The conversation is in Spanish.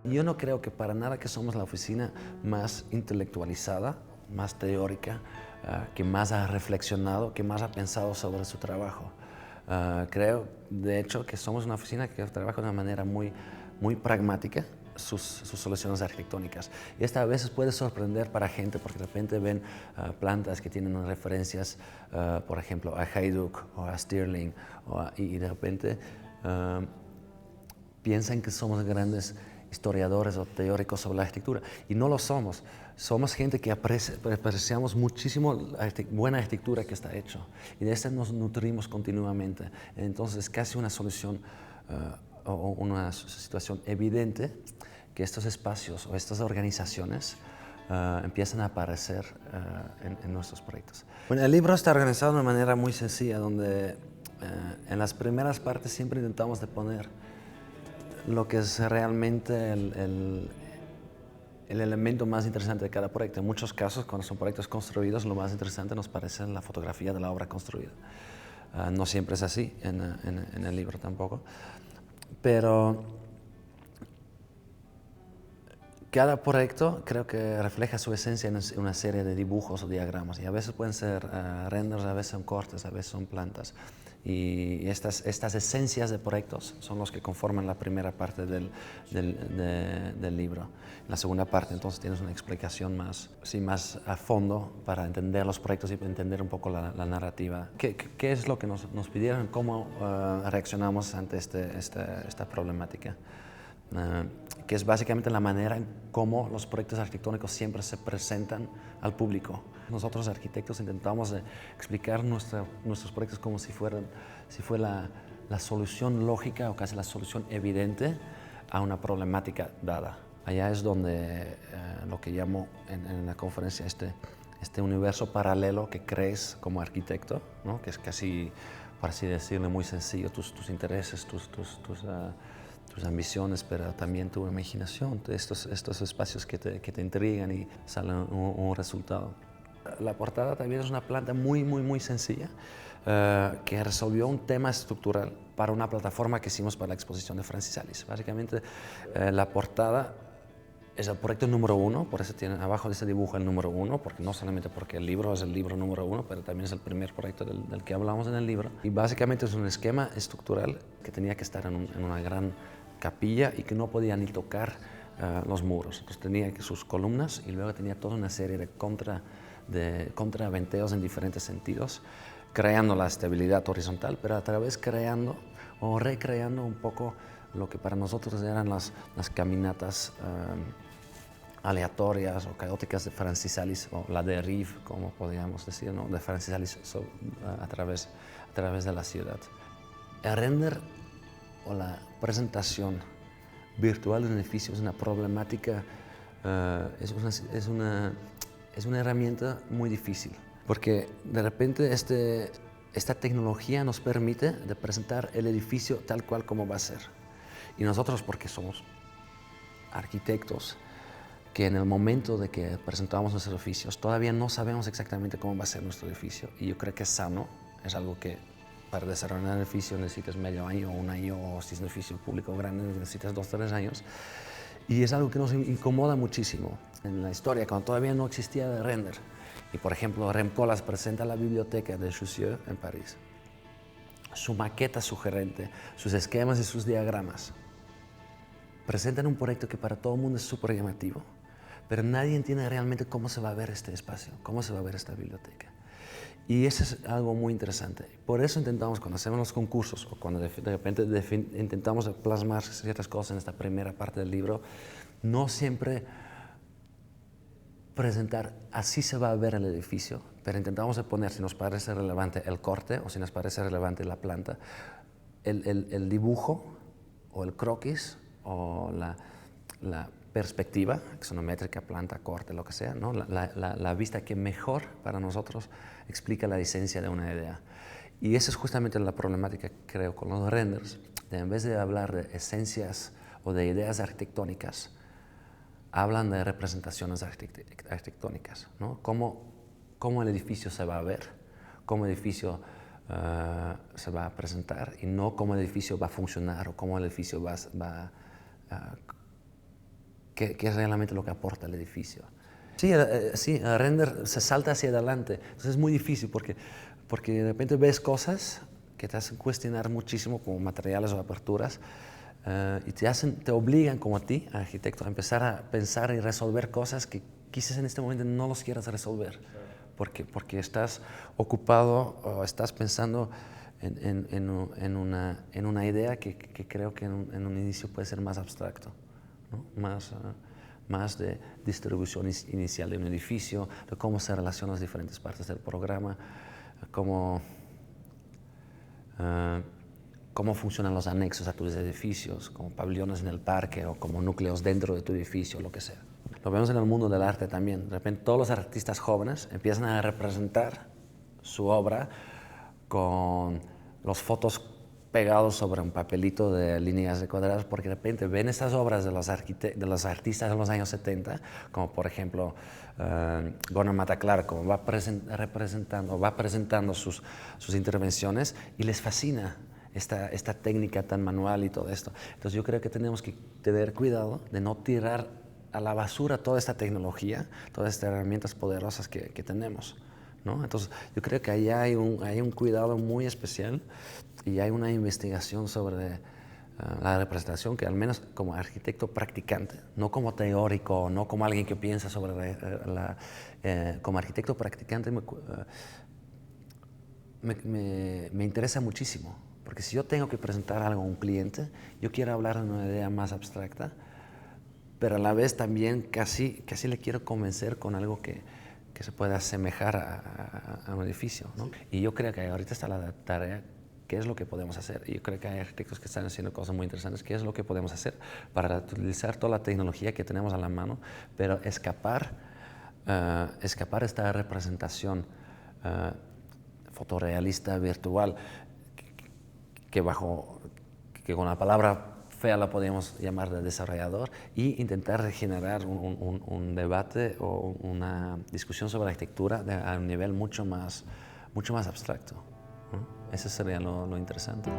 Yo no creo que para nada que somos la oficina más intelectualizada, más teórica, que más ha reflexionado, que más ha pensado sobre su trabajo. Creo, de hecho, que somos una oficina que trabaja de una manera muy pragmática sus soluciones arquitectónicas. Y esta a veces puede sorprender para gente porque de repente ven plantas que tienen referencias, por ejemplo, a Hajduk o a Stirling, y de repente piensan que somos grandes historiadores o teóricos sobre la arquitectura, y no lo somos. Somos gente que apreciamos muchísimo la buena arquitectura que está hecho, y de esta nos nutrimos continuamente. Entonces es casi una solución o una situación evidente que estos espacios o estas organizaciones empiezan a aparecer en nuestros proyectos. Bueno, el libro está organizado de una manera muy sencilla, donde en las primeras partes siempre intentamos de poner lo que es realmente el elemento más interesante de cada proyecto. En muchos casos, cuando son proyectos construidos, lo más interesante nos parece la fotografía de la obra construida. No siempre es así, en el libro tampoco. Pero cada proyecto creo que refleja su esencia en una serie de dibujos o diagramas, y a veces pueden ser renders, a veces son cortes, a veces son plantas. Y estas esencias de proyectos son los que conforman la primera parte del libro. En la segunda parte entonces tienes una explicación más a fondo para entender los proyectos y entender un poco la narrativa. ¿Qué es lo que nos pidieron? ¿Cómo reaccionamos ante esta problemática? Que es básicamente la manera en cómo los proyectos arquitectónicos siempre se presentan al público. Nosotros arquitectos intentamos explicar nuestros proyectos como si fuera la solución lógica o casi la solución evidente a una problemática dada. Allá es donde lo que llamo en la conferencia este universo paralelo que crees como arquitecto, ¿no? Que es casi, por así decirlo, muy sencillo, tus intereses, tus ambiciones, pero también tu imaginación, estos espacios que te intrigan y sale un resultado. La portada también es una planta muy sencilla que resolvió un tema estructural para una plataforma que hicimos para la exposición de Francis Alice. Básicamente la portada es el proyecto número 1, por eso tiene abajo de ese dibujo el número 1, porque no solamente porque el libro es el libro número 1, pero también es el primer proyecto del que hablamos en el libro. Y básicamente es un esquema estructural que tenía que estar en una gran capilla y que no podía ni tocar los muros. Entonces tenía sus columnas y luego tenía toda una serie de contraventeos en diferentes sentidos, creando la estabilidad horizontal, pero a través creando o recreando un poco lo que para nosotros eran las caminatas aleatorias o caóticas de Francis Alice, o la derive, como podríamos decir, ¿no? De Francis Alice a través de la ciudad. El render o la presentación virtual de un edificio es una problemática, es una herramienta muy difícil, porque de repente esta tecnología nos permite de presentar el edificio tal cual como va a ser. Y nosotros, porque somos arquitectos, que en el momento de que presentamos nuestros edificios todavía no sabemos exactamente cómo va a ser nuestro edificio, y yo creo que es sano, es algo que para desarrollar un edificio necesitas medio año o un año, o si es un edificio público grande necesitas 2 o 3 años, y es algo que nos incomoda muchísimo. En la historia, cuando todavía no existía el render, y por ejemplo Rem Koolhaas presenta la biblioteca de Jussieu en París, su maqueta sugerente, sus esquemas y sus diagramas presentan un proyecto que para todo el mundo es súper llamativo, pero nadie entiende realmente cómo se va a ver este espacio, cómo se va a ver esta biblioteca. Y eso es algo muy interesante. Por eso intentamos, cuando hacemos los concursos o cuando de repente intentamos plasmar ciertas cosas en esta primera parte del libro, no siempre presentar así se va a ver el edificio, pero intentamos poner, si nos parece relevante el corte o si nos parece relevante la planta, el dibujo o el croquis o la perspectiva, axonométrica, planta, corte, lo que sea, ¿no? La vista que mejor para nosotros explica la esencia de una idea. Y esa es justamente la problemática, creo, con los renders. En vez de hablar de esencias o de ideas arquitectónicas, hablan de representaciones arquitectónicas, ¿no? Cómo el edificio se va a ver, cómo el edificio se va a presentar, y no cómo el edificio va a funcionar o cómo el edificio va qué es realmente lo que aporta el edificio. Sí, sí, el render se salta hacia adelante, entonces es muy difícil porque de repente ves cosas que te hacen cuestionar muchísimo como materiales o aperturas y te obligan como a ti, arquitecto, a empezar a pensar y resolver cosas que quizás en este momento no los quieras resolver, porque estás ocupado o estás pensando en una idea que creo que en un inicio puede ser más abstracto, ¿no? Más de distribución inicial de un edificio, de cómo se relacionan las diferentes partes del programa, cómo funcionan los anexos a tus edificios, como pabellones en el parque o como núcleos dentro de tu edificio, lo que sea. Lo vemos en el mundo del arte también. De repente todos los artistas jóvenes empiezan a representar su obra con los fotos pegados sobre un papelito de líneas de cuadrados, porque de repente ven estas obras de los artistas de los años 70, como por ejemplo Gunnar Mataclar, como va presentando sus intervenciones y les fascina esta técnica tan manual y todo esto. Entonces yo creo que tenemos que tener cuidado de no tirar a la basura toda esta tecnología, todas estas herramientas poderosas que tenemos, ¿no? Entonces yo creo que ahí hay un cuidado muy especial y hay una investigación sobre la representación que al menos como arquitecto practicante, no como teórico, no como alguien que piensa sobre como arquitecto practicante me interesa muchísimo, porque si yo tengo que presentar algo a un cliente, yo quiero hablar de una idea más abstracta, pero a la vez también casi le quiero convencer con algo que se pueda asemejar a un edificio, ¿no? Y yo creo que ahorita está la tarea, ¿qué es lo que podemos hacer? Y yo creo que hay arquitectos que están haciendo cosas muy interesantes, ¿qué es lo que podemos hacer para utilizar toda la tecnología que tenemos a la mano, pero escapar esta representación fotorrealista virtual que con la palabra fea la podemos llamar de desarrollador, y intentar generar un debate o una discusión sobre arquitectura a un nivel mucho más abstracto, ¿no? Eso sería lo interesante.